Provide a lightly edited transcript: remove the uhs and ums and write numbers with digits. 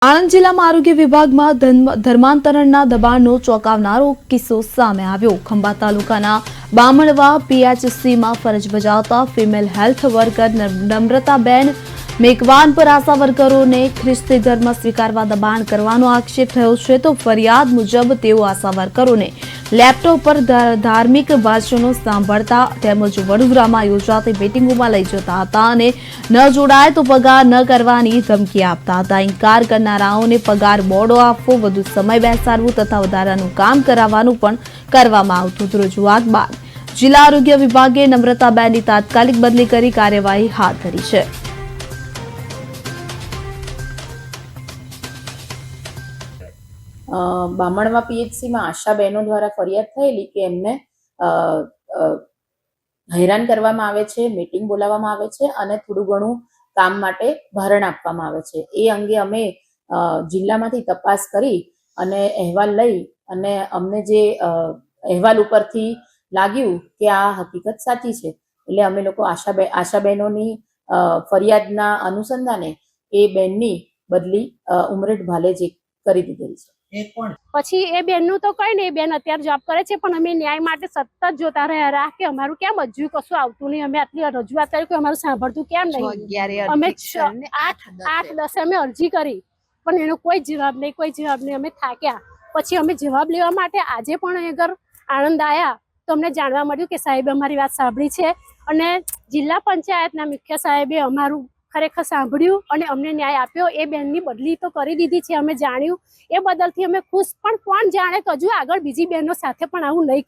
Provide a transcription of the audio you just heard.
આણંદ જિલ્લામાં આરોગ્ય વિભાગમાં ધર્માંતરણના દબાણનો ચોંકાવનારો કિસ્સો સામે આવ્યો। ખંભાત તાલુકાના બામણવા પીએચસીમાં ફરજ બજાવતા ફિમેલ હેલ્થ વર્કર નમ્રતાબેન મેઘવાન પર આશા વર્કરોને ખ્રિસ્તી ધર્મ સ્વીકારવા દબાણ કરવાનો આક્ષેપ થયો છે। તો ફરિયાદ મુજબ તેઓ આશા વર્કરોને લેપટોપ પર ધાર્મિક ભાષણો સાંભળતા તેમજ વડોદરામાં યોજાતી મીટિંગોમાં લઈ જતા હતા અને ન જોડાય તો પગાર ન કરવાની ધમકી આપતા હતા। ઇનકાર કરનારાઓને પગાર મોડો આપવો, વધુ સમય બેસાડવું તથા વધારાનું કામ કરાવવાનું પણ કરવામાં આવતું હતું। રજૂઆત બાદ જિલ્લા આરોગ્ય વિભાગે નમ્રતાબેનની તાત્કાલિક બદલી કરી કાર્યવાહી હાથ ધરી છે। બામણવા પીએચસીમાં આશા બહેનો દ્વારા ફરિયાદ થયેલી કે એમને હેરાન કરવામાં આવે છે, મીટિંગ બોલાવવામાં આવે છે અને થોડું ઘણું કામ માટે ભારણ આપવામાં આવે છે। એ અંગે અમે જિલ્લામાંથી તપાસ કરી અને અહેવાલ લઈ અને અમને જે અહેવાલ ઉપરથી લાગ્યું કે આ હકીકત સાચી છે, એટલે અમે લોકો આશા બહેનોની ફરિયાદના અનુસંધાને એ બેનની બદલી ઉમરેઠ ભાલેજ કરી દીધેલી છે। પછી એ બેનનું તો કઈ નહીં, બેન અત્યારે જોબ કરે છે, પણ અમે ન્યાય માટે સતત જોતા રહ્યા કે અમારું કેમ હજુ કશું આવતું નહીં। અમે આટલી રજૂઆત કરી કે અમારું સાંભળતું કેમ નહીં। અમે 8-10 અમે અરજી કરી પણ એનો કોઈ જવાબ નહીં। અમે થાક્યા, પછી અમે જવાબ લેવા માટે આજે પણ અગર આણંદ આવ્યા તો અમને જાણવા મળ્યું કે સાહેબે અમારી વાત સાંભળી છે અને જિલ્લા પંચાયતના મુખ્ય સાહેબે અમારું ખરેખર સાંભળ્યું અને અમને ન્યાય આપ્યો। એ બેનની બદલી તો કરી દીધી છે, અમે જાણ્યું, એ બદલથી અમે ખુશ, પણ કોણ જાણે કે હજુ આગળ બીજી બહેનો સાથે પણ આવું નહીં